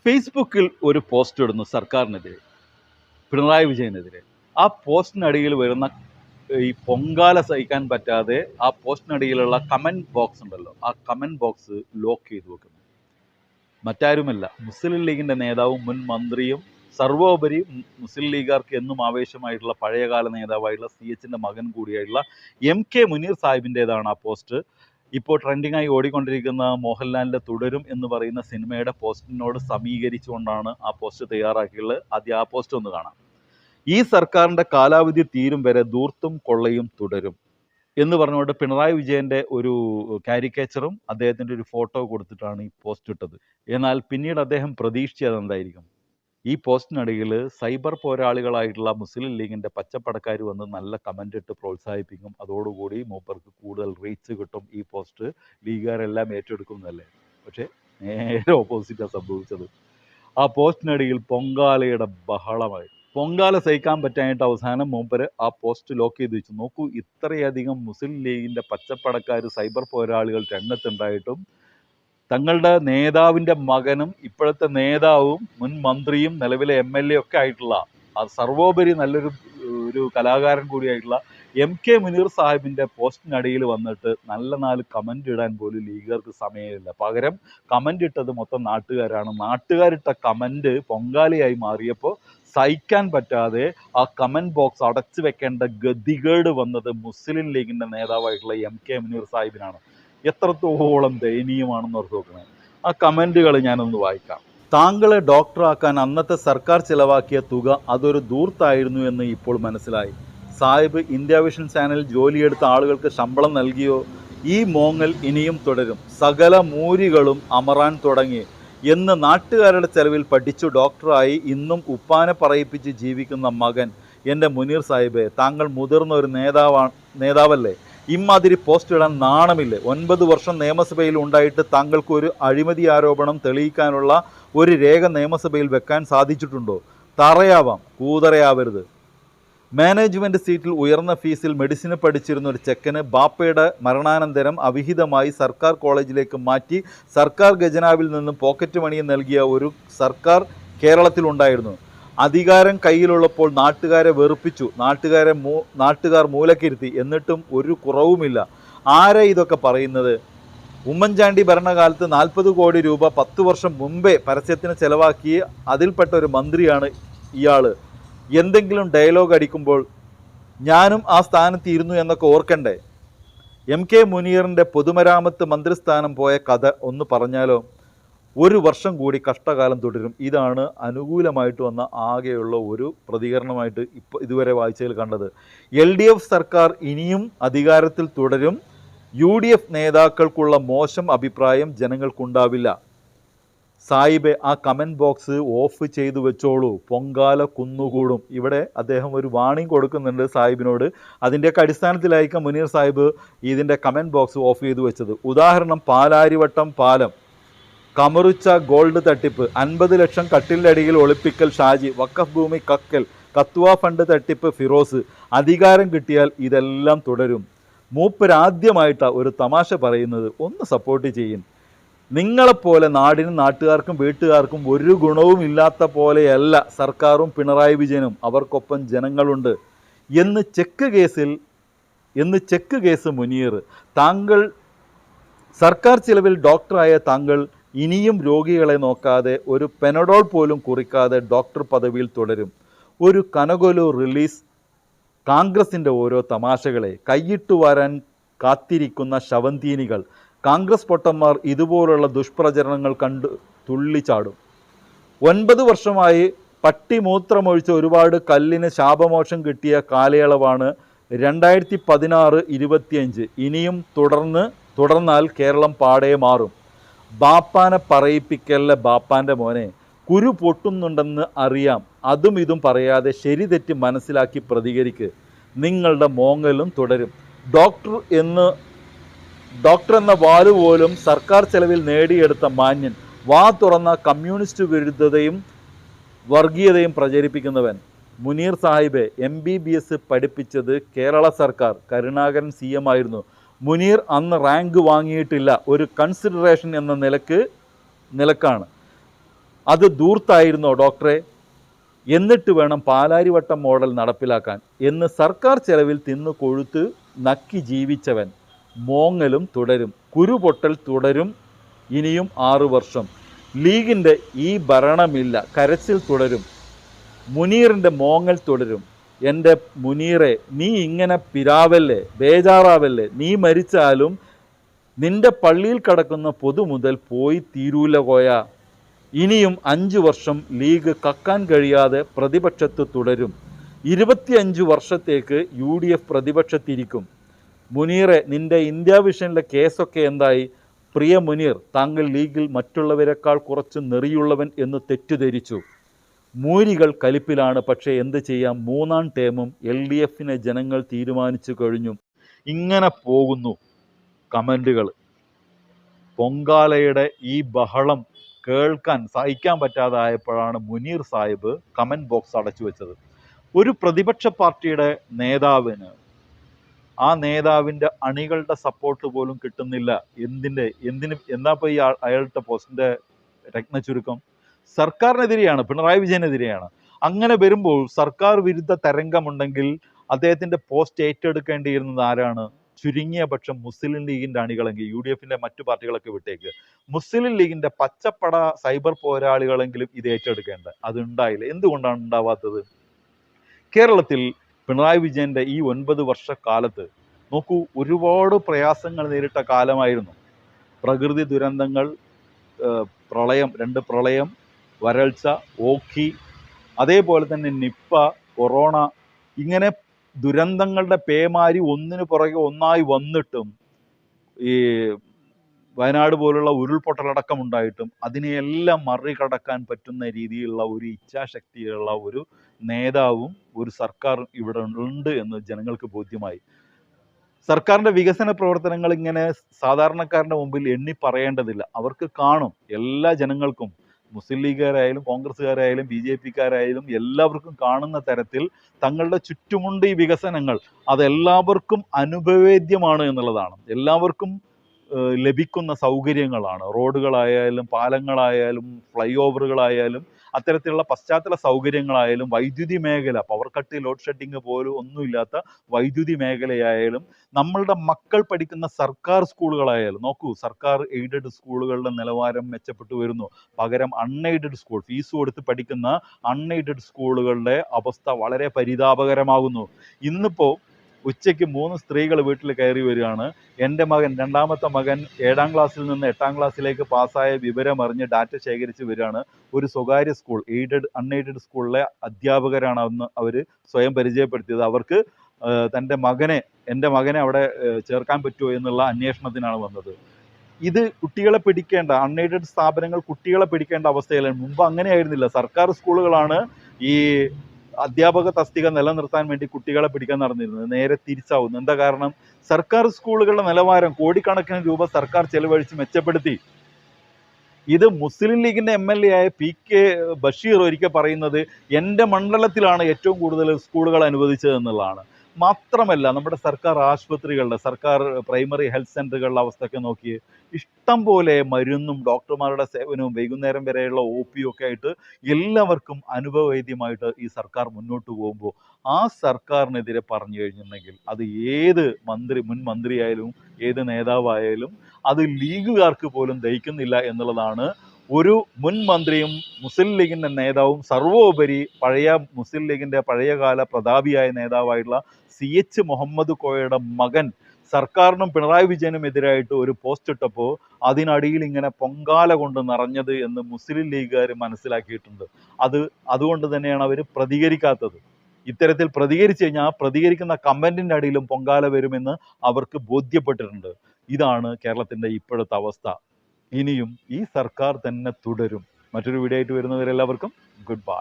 ഫേസ്ബുക്കിൽ ഒരു പോസ്റ്റ് ഇടുന്നു സർക്കാരിനെതിരെ, പിണറായി വിജയനെതിരെ. ആ പോസ്റ്റിനടിയിൽ വരുന്ന ഈ പൊങ്കാല സഹിക്കാൻ പറ്റാതെ ആ പോസ്റ്റിനടിയിലുള്ള കമൻറ്റ് ബോക്സ് ഉണ്ടല്ലോ, ആ കമൻറ്റ് ബോക്സ് ലോക്ക് ചെയ്തു വെക്കുന്നു. മറ്റാരുമല്ല, മുസ്ലിം ലീഗിൻ്റെ നേതാവും മുൻ മന്ത്രിയും സർവോപരി മുസ്ലിം ലീഗുകാർക്ക് എന്നും ആവേശമായിട്ടുള്ള പഴയകാല നേതാവായിട്ടുള്ള CHൻ്റെ മകൻ കൂടിയായിട്ടുള്ള MK മുനീർ സാഹിബിൻ്റേതാണ് ആ പോസ്റ്റ്. ഇപ്പോൾ ട്രെൻഡിങ്ങായി ഓടിക്കൊണ്ടിരിക്കുന്ന മോഹൻലാലിൻ്റെ തുടരും എന്ന് പറയുന്ന സിനിമയുടെ പോസ്റ്റിനോട് സമീകരിച്ചുകൊണ്ടാണ് ആ പോസ്റ്റ് തയ്യാറാക്കിയുള്ളത്. ആദ്യം ആ പോസ്റ്റ് ഒന്ന് കാണാം. ഈ സർക്കാരിൻ്റെ കാലാവധി തീരും വരെ ധൂർത്തും കൊള്ളയും തുടരും എന്ന് പറഞ്ഞുകൊണ്ട് പിണറായി വിജയൻ്റെ ഒരു കാരിക്കേച്ചറും അദ്ദേഹത്തിൻ്റെ ഒരു ഫോട്ടോ കൊടുത്തിട്ടാണ് ഈ പോസ്റ്റ് ഇട്ടത്. എന്നാൽ പിന്നീട് അദ്ദേഹം പ്രതീക്ഷിച്ചത് എന്തായിരിക്കും? ഈ പോസ്റ്റിനടിയിൽ സൈബർ പോരാളികളായിട്ടുള്ള മുസ്ലിം ലീഗിൻ്റെ പച്ചപ്പടക്കാർ വന്ന് നല്ല കമൻ്റ് ഇട്ട് പ്രോത്സാഹിപ്പിക്കും. അതോടുകൂടി മൂപ്പർക്ക് കൂടുതൽ റീച്ച് കിട്ടും, ഈ പോസ്റ്റ് ലീഗുകാരെല്ലാം ഏറ്റെടുക്കും എന്നല്ലേ. പക്ഷേ നേരെ ഓപ്പോസിറ്റാണ് സംഭവിച്ചത്. ആ പോസ്റ്റിനടിയിൽ പൊങ്കാലയുടെ ബഹളമായി. പൊങ്കാല സഹിക്കാൻ പറ്റാനായിട്ട് അവസാനം മൂപ്പര് ആ പോസ്റ്റ് ലോക്ക് ചെയ്ത് വെച്ചു. നോക്കൂ, ഇത്രയധികം മുസ്ലിം ലീഗിൻ്റെ പച്ചപ്പടക്കാർ സൈബർ പോരാളികൾ രംഗത്തുണ്ടായിട്ടും തങ്ങളുടെ നേതാവിൻ്റെ മകനും ഇപ്പോഴത്തെ നേതാവും മുൻ മന്ത്രിയും നിലവിലെ MLA ഒക്കെ ആയിട്ടുള്ള സർവോപരി നല്ലൊരു കലാകാരൻ കൂടിയായിട്ടുള്ള MK മുനീർ സാഹിബിൻ്റെ പോസ്റ്റിനടിയിൽ വന്നിട്ട് നല്ല 4 കമൻ്റ് ഇടാൻ പോലും ലീഗുകാർക്ക് സമയമില്ല. പകരം കമൻ്റ് ഇട്ടത് മൊത്തം നാട്ടുകാരാണ്. നാട്ടുകാരിട്ട കമൻ്റ് പൊങ്കാലയായി മാറിയപ്പോൾ സഹിക്കാൻ പറ്റാതെ ആ കമൻറ്റ് ബോക്സ് അടച്ചു വെക്കേണ്ട ഗതികേട് വന്നത് മുസ്ലിം ലീഗിൻ്റെ നേതാവായിട്ടുള്ള MK മുനീർ സാഹിബിനാണ്. എത്രത്തോളം ദയനീയമാണെന്ന് ഓർത്ത് നോക്കണേ. ആ കമൻറ്റുകൾ ഞാനൊന്ന് വായിക്കാം. താങ്കളെ ഡോക്ടറാക്കാൻ അന്നത്തെ സർക്കാർ ചിലവാക്കിയ തുക അതൊരു ധൂർത്തായിരുന്നു എന്ന് ഇപ്പോൾ മനസ്സിലായി. സാഹിബ് ഇന്ത്യ വിഷൻ ചാനൽ ജോലിയെടുത്ത ആളുകൾക്ക് ശമ്പളം നൽകിയോ? ഈ മോങ്ങൽ ഇനിയും തുടരും. സകല മൂരികളും അമറാൻ തുടങ്ങി എന്ന് നാട്ടുകാരുടെ ചെലവിൽ പഠിച്ചു ഡോക്ടറായി ഇന്നും ഉപ്പാനെ പറയിപ്പിച്ച് ജീവിക്കുന്ന മകൻ എൻ്റെ മുനീർ സാഹിബെ, താങ്കൾ മുതിർന്ന ഒരു നേതാവല്ലേ? ഇമ്മാതിരി പോസ്റ്റ് ഇടാൻ നാണമില്ലേ? 9 വർഷം നിയമസഭയിൽ ഉണ്ടായിട്ട് താങ്കൾക്ക് ഒരു അഴിമതി ആരോപണം തെളിയിക്കാനുള്ള ഒരു രേഖ നിയമസഭയിൽ വെക്കാൻ സാധിച്ചിട്ടുണ്ടോ? തറയാവാം, കൂതറയാവരുത്. മാനേജ്മെൻറ്റ് സീറ്റിൽ ഉയർന്ന ഫീസിൽ മെഡിസിന് പഠിച്ചിരുന്ന ഒരു ചെക്കന് ബാപ്പയുടെ മരണാനന്തരം അവിഹിതമായി സർക്കാർ കോളേജിലേക്ക് മാറ്റി സർക്കാർ ഖജനാവിൽ നിന്നും പോക്കറ്റ് മണി നൽകിയ ഒരു സർക്കാർ കേരളത്തിലുണ്ടായിരുന്നു. അധികാരം കയ്യിലുള്ളപ്പോൾ നാട്ടുകാരെ വെറുപ്പിച്ചു, നാട്ടുകാർ മൂലക്കിരുത്തി, എന്നിട്ടും ഒരു കുറവുമില്ല. ആരാ ഇതൊക്കെ പറയുന്നത്? ഉമ്മൻചാണ്ടി ഭരണകാലത്ത് 40 കോടി രൂപ 10 വർഷം മുമ്പേ പരസ്യത്തിന് ചെലവാക്കി അതിൽപ്പെട്ട ഒരു മന്ത്രിയാണ് ഇയാൾ. എന്തെങ്കിലും ഡയലോഗ് അടിക്കുമ്പോൾ ഞാനും ആ സ്ഥാനത്ത് ഇരുന്നു എന്നൊക്കെ ഓർക്കണ്ടേ? MK മുനീറിൻ്റെ പൊതുമരാമത്ത് മന്ത്രിസ്ഥാനം പോയ കഥ ഒന്ന് പറഞ്ഞാലോ? 1 വർഷം കൂടി കഷ്ടകാലം തുടരും. ഇതാണ് അനുകൂലമായിട്ട് വന്ന ആകെയുള്ള ഒരു പ്രതികരണമായിട്ട് ഇതുവരെ വായിച്ചതിൽ കണ്ടത്. LDF സർക്കാർ ഇനിയും അധികാരത്തിൽ തുടരും. UDF നേതാക്കൾക്കുള്ള മോശം അഭിപ്രായം ജനങ്ങൾക്കുണ്ടാവില്ല. സാഹിബെ, ആ കമൻറ്റ് ബോക്സ് ഓഫ് ചെയ്തു വെച്ചോളൂ, പൊങ്കാല കുന്നുകൂടും. ഇവിടെ അദ്ദേഹം ഒരു വാണിംഗ് കൊടുക്കുന്നുണ്ട് സാഹിബിനോട്. അതിൻ്റെയൊക്കെ അടിസ്ഥാനത്തിലായിരിക്കും മുനീർ സാഹിബ് ഇതിൻ്റെ കമൻറ്റ് ബോക്സ് ഓഫ് ചെയ്തു വെച്ചത്. ഉദാഹരണം, പാലാരിവട്ടം പാലം, കമറുച്ച ഗോൾഡ് തട്ടിപ്പ്, 50 ലക്ഷം കട്ടിലിൻ്റെ അടിയിൽ ഒളിപ്പിക്കൽ ഷാജി, വഖഫ് ഭൂമി കക്കൽ, കത്തുവ ഫണ്ട് തട്ടിപ്പ് ഫിറോസ്. അധികാരം കിട്ടിയാൽ ഇതെല്ലാം തുടരും. മൂപ്പരാദ്യമായിട്ടാണ് ഒരു തമാശ പറയുന്നത്. ഒന്ന് സപ്പോർട്ട് ചെയ്യും. നിങ്ങളെപ്പോലെ നാടിനും നാട്ടുകാർക്കും വീട്ടുകാർക്കും ഒരു ഗുണവും ഇല്ലാത്ത പോലെയല്ല സർക്കാരും പിണറായി വിജയനും. അവർക്കൊപ്പം ജനങ്ങളുണ്ട് എന്ന് ചെക്ക് കേസ് മുനീർ. താങ്കൾ സർക്കാർ ചിലവിൽ ഡോക്ടറായ താങ്കൾ ഇനിയും രോഗികളെ നോക്കാതെ ഒരു പെനഡോൾ പോലും കുറിക്കാതെ ഡോക്ടർ പദവിയിൽ തുടരും. ഒരു കനകൊലു റിലീസ്. കോൺഗ്രസിൻ്റെ ഓരോ തമാശകളെ കൈയിട്ടു വരാൻ കാത്തിരിക്കുന്ന ശവന്തീനികൾ. കോൺഗ്രസ് പൊട്ടന്മാർ ഇതുപോലുള്ള ദുഷ്പ്രചരണങ്ങൾ കണ്ട് തുള്ളിച്ചാടും. 9 വർഷമായി പട്ടിമൂത്രമൊഴിച്ച് ഒരുപാട് കല്ലിന് ശാപമോക്ഷം കിട്ടിയ കാലയളവാണ് 2016-25. ഇനിയും തുടർന്നാൽ കേരളം പാടെ മാറും. ബാപ്പാനെ പറയിപ്പിക്കല്ല ബാപ്പാൻ്റെ മോനെ. കുരു പൊട്ടുന്നുണ്ടെന്ന് അറിയാം, അതും ഇതും പറയാതെ ശരി തെറ്റ് മനസ്സിലാക്കി പ്രതികരിക്ക്. നിങ്ങളുടെ മോങ്ങലും തുടരും. ഡോക്ടർ എന്ന വാല് പോലും സർക്കാർ ചെലവിൽ നേടിയെടുത്ത മാന്യൻ, വാ തുറന്ന കമ്മ്യൂണിസ്റ്റ് വിരുദ്ധതയും വർഗീയതയും പ്രചരിപ്പിക്കുന്നവൻ. മുനീർ സാഹിബെ, MBBS പഠിപ്പിച്ചത് കേരള സർക്കാർ, കരുണാകരൻ CM ആയിരുന്നു. മുനീർ അന്ന് റാങ്ക് വാങ്ങിയിട്ടില്ല, ഒരു കൺസിഡറേഷൻ എന്ന നിലക്കാണ്. അത് ധൂർത്തായിരുന്നോ ഡോക്ടറെ? എന്നിട്ട് വേണം പാലാരിവട്ടം മോഡൽ നടപ്പിലാക്കാൻ എന്ന് സർക്കാർ ചെലവിൽ തിന്നു കൊഴുത്ത് നക്കി ജീവിച്ചവൻ. മോങ്ങലും തുടരും, കുരുപൊട്ടൽ തുടരും. ഇനിയും 6 വർഷം ലീഗിൻ്റെ ഈ ഭരണമില്ല, കരച്ചിൽ തുടരും. മുനീറിൻ്റെ മോങ്ങൽ തുടരും. എൻ്റെ മുനീറെ, നീ ഇങ്ങനെ പിരാവല്ലേ, ബേജാറാവല്ലേ. നീ മരിച്ചാലും നിന്റെ പള്ളിയിൽ കിടക്കുന്ന പൊതു മുതൽ പോയി തീരൂല കോയ. ഇനിയും 5 വർഷം ലീഗ് കക്കാൻ കഴിയാതെ പ്രതിപക്ഷത്ത് തുടരും. 25 വർഷത്തേക്ക് UDF പ്രതിപക്ഷത്തിരിക്കും. മുനീറെ, നിന്റെ ഇന്ത്യ വിഷനിലെ കേസൊക്കെ എന്തായി? പ്രിയ മുനീർ, താങ്കൾ ലീഗിൽ മറ്റുള്ളവരെക്കാൾ കുറച്ച് നെറിയുള്ളവൻ എന്ന് തെറ്റിദ്ധരിച്ചു. മൂരികൾ കലിപ്പിലാണ്. പക്ഷേ എന്ത് ചെയ്യാം, 3-ാം ടേമും LDFനെ ജനങ്ങൾ തീരുമാനിച്ചു കഴിഞ്ഞു. ഇങ്ങനെ പോകുന്നു കമൻറ്റുകൾ. പൊങ്കാലയുടെ ഈ ബഹളം കേൾക്കാൻ സഹിക്കാൻ പറ്റാതായപ്പോഴാണ് മുനീർ സാഹിബ് കമൻറ്റ് ബോക്സ് അടച്ചു വെച്ചത്. ഒരു പ്രതിപക്ഷ പാർട്ടിയുടെ നേതാവിന് ആ നേതാവിൻ്റെ അണികളുടെ സപ്പോർട്ട് പോലും കിട്ടുന്നില്ല. എന്താ ഇപ്പോൾ ഈ അയാളുടെ പോസ്റ്റിൻ്റെ രത്ന ചുരുക്കം? സർക്കാരിനെതിരെയാണ്, പിണറായി വിജയനെതിരെയാണ്. അങ്ങനെ വരുമ്പോൾ സർക്കാർ വിരുദ്ധ തരംഗമുണ്ടെങ്കിൽ അദ്ദേഹത്തിൻ്റെ പോസ്റ്റ് ഏറ്റെടുക്കേണ്ടിയിരുന്നത് ആരാണ്? ചുരുങ്ങിയ പക്ഷം മുസ്ലിം ലീഗിൻ്റെ അണികളെങ്കിൽ, UDFൻ്റെ മറ്റു പാർട്ടികളൊക്കെ വിട്ടേക്ക്, മുസ്ലിം ലീഗിൻ്റെ പച്ചപ്പട സൈബർ പോരാളികളെങ്കിലും ഇത് ഏറ്റെടുക്കേണ്ടത്. അതുണ്ടായില്ല. എന്തുകൊണ്ടാണ് ഉണ്ടാവാത്തത്? കേരളത്തിൽ പിണറായി വിജയൻ്റെ ഈ 9 വർഷക്കാലത്ത് നോക്കൂ, ഒരുപാട് പ്രയാസങ്ങൾ നേരിട്ട കാലമായിരുന്നു. പ്രകൃതി ദുരന്തങ്ങൾ, പ്രളയം, 2 പ്രളയം, വരൾച്ച, ഓഖി, അതേപോലെ തന്നെ നിപ്പ, കൊറോണ, ഇങ്ങനെ ദുരന്തങ്ങളുടെ പേമാരി ഒന്നിനു പുറകെ ഒന്നായി വന്നിട്ടും ഈ വയനാട് പോലുള്ള ഉരുൾപൊട്ടലടക്കം ഉണ്ടായിട്ടും അതിനെയെല്ലാം മറികടക്കാൻ പറ്റുന്ന രീതിയിലുള്ള ഒരു ഇച്ഛാശക്തിയുള്ള ഒരു നേതാവും ഒരു സർക്കാരും ഇവിടെ ഉണ്ട് എന്ന് ജനങ്ങൾക്ക് ബോധ്യമായി. സർക്കാരിൻ്റെ വികസന പ്രവർത്തനങ്ങൾ ഇങ്ങനെ സാധാരണക്കാരൻ്റെ മുമ്പിൽ എണ്ണി പറയേണ്ടതില്ല. അവർക്ക് കാണും, എല്ലാ ജനങ്ങൾക്കും, മുസ്ലിം ലീഗുകാരായാലും കോൺഗ്രസ്സുകാരായാലും BJPക്കാരായാലും എല്ലാവർക്കും കാണുന്ന തരത്തിൽ തങ്ങളുടെ ചുറ്റുമുണ്ട് ഈ വികസനങ്ങൾ. അതെല്ലാവർക്കും അനുഭവേദ്യമാണ് എന്നുള്ളതാണ്. എല്ലാവർക്കും ലഭിക്കുന്ന സൗകര്യങ്ങളാണ്. റോഡുകളായാലും പാലങ്ങളായാലും ഫ്ലൈ ഓവറുകളായാലും അത്തരത്തിലുള്ള പശ്ചാത്തല സൗകര്യങ്ങളായാലും വൈദ്യുതി മേഖല, പവർ കട്ട്, ലോഡ് ഷെഡിങ് പോലും ഒന്നുമില്ലാത്ത വൈദ്യുതി മേഖലയായാലും നമ്മളുടെ മക്കൾ പഠിക്കുന്ന സർക്കാർ സ്കൂളുകളായാലും നോക്കൂ, സർക്കാർ എയ്ഡഡ് സ്കൂളുകളുടെ നിലവാരം മെച്ചപ്പെട്ടു വരുന്നു. പകരം അൺഎയ്ഡഡ് സ്കൂൾ, ഫീസ് കൊടുത്ത് പഠിക്കുന്ന അൺഎയ്ഡഡ് സ്കൂളുകളുടെ അവസ്ഥ വളരെ പരിതാപകരമാകുന്നു. ഇന്നിപ്പോൾ ഉച്ചയ്ക്ക് 3 സ്ത്രീകൾ വീട്ടിൽ കയറി വരികയാണ്. എൻ്റെ മകൻ, 2ാമത്തെ മകൻ 7ാം ക്ലാസ്സിൽ നിന്ന് 8ാം ക്ലാസ്സിലേക്ക് പാസ്സായ വിവരമറിഞ്ഞ് ഡാറ്റ ശേഖരിച്ച് വരികയാണ്. ഒരു സ്വകാര്യ സ്കൂൾ, അൺഎയ്ഡഡ് സ്കൂളിലെ അധ്യാപകരാണ് അന്ന് അവർ സ്വയം പരിചയപ്പെടുത്തിയത്. അവർക്ക് എൻ്റെ മകനെ അവിടെ ചേർക്കാൻ പറ്റുമോ എന്നുള്ള അന്വേഷണത്തിനാണ് വന്നത്. ഇത് കുട്ടികളെ പിടിക്കേണ്ട, അൺഎയ്ഡഡ് സ്ഥാപനങ്ങൾ കുട്ടികളെ പിടിക്കേണ്ട അവസ്ഥയിലാണ്. മുമ്പ് അങ്ങനെയായിരുന്നില്ല. സർക്കാർ സ്കൂളുകളാണ് ഈ അധ്യാപക തസ്തിക നിലനിർത്താൻ വേണ്ടി കുട്ടികളെ പിടിക്കാൻ നടന്നിരുന്നത്. നേരെ തിരിച്ചാവുന്നു. എന്താ കാരണം? സർക്കാർ സ്കൂളുകളുടെ നിലവാരം കോടിക്കണക്കിന് രൂപ സർക്കാർ ചെലവഴിച്ച് മെച്ചപ്പെടുത്തി. ഇത് മുസ്ലിം ലീഗിൻ്റെ MLA ആയ PK ബഷീർ ഒരിക്കൽ പറയുന്നത് എൻ്റെ മണ്ഡലത്തിലാണ് ഏറ്റവും കൂടുതൽ സ്കൂളുകൾ അനുവദിച്ചത് എന്നുള്ളതാണ്. മാത്രമല്ല, നമ്മുടെ സർക്കാർ ആശുപത്രികളുടെ, സർക്കാർ പ്രൈമറി ഹെൽത്ത് സെൻ്ററുകളുടെ അവസ്ഥയൊക്കെ നോക്കി, ഇഷ്ടം പോലെ മരുന്നും ഡോക്ടർമാരുടെ സേവനവും വൈകുന്നേരം വരെയുള്ള OP ഒക്കെ ആയിട്ട് എല്ലാവർക്കും അനുഭവവേദ്യമായിട്ട് ഈ സർക്കാർ മുന്നോട്ട് പോകുമ്പോൾ ആ സർക്കാരിനെതിരെ പറഞ്ഞു കഴിഞ്ഞിട്ടുണ്ടെങ്കിൽ അത് ഏത് മുൻ മന്ത്രിയായാലും ഏത് നേതാവായാലും അത് ലീഗുകാർക്ക് പോലും ദഹിക്കുന്നില്ല എന്നുള്ളതാണ്. ഒരു മുൻ മന്ത്രിയും മുസ്ലിം ലീഗിൻ്റെ നേതാവും സർവോപരി മുസ്ലിം ലീഗിൻ്റെ പഴയകാല പ്രതാപിയായ നേതാവായിട്ടുള്ള CH മുഹമ്മദ് കോയയുടെ മകൻ സർക്കാരിനും പിണറായി വിജയനും എതിരായിട്ട് ഒരു പോസ്റ്റ് ഇട്ടപ്പോൾ അതിനടിയിൽ ഇങ്ങനെ പൊങ്കാല കൊണ്ട് നിറഞ്ഞത് എന്ന് മുസ്ലിം ലീഗുകാർ മനസ്സിലാക്കിയിട്ടുണ്ട്. അതുകൊണ്ട് തന്നെയാണ് അവർ പ്രതികരിക്കാത്തത്. ഇത്തരത്തിൽ പ്രതികരിച്ചു കഴിഞ്ഞാൽ ആ പ്രതികരിക്കുന്ന കമൻറ്റിൻ്റെ അടിയിലും പൊങ്കാല വരുമെന്ന് അവർക്ക് ബോധ്യപ്പെട്ടിട്ടുണ്ട്. ഇതാണ് കേരളത്തിൻ്റെ ഇപ്പോഴത്തെ അവസ്ഥ. ഇനിയും ഈ സർക്കാർ തന്നെ തുടരും. മറ്റൊരു വീഡിയോ ആയിട്ട് വരുന്നവരെല്ലാവർക്കും ഗുഡ് ബൈ.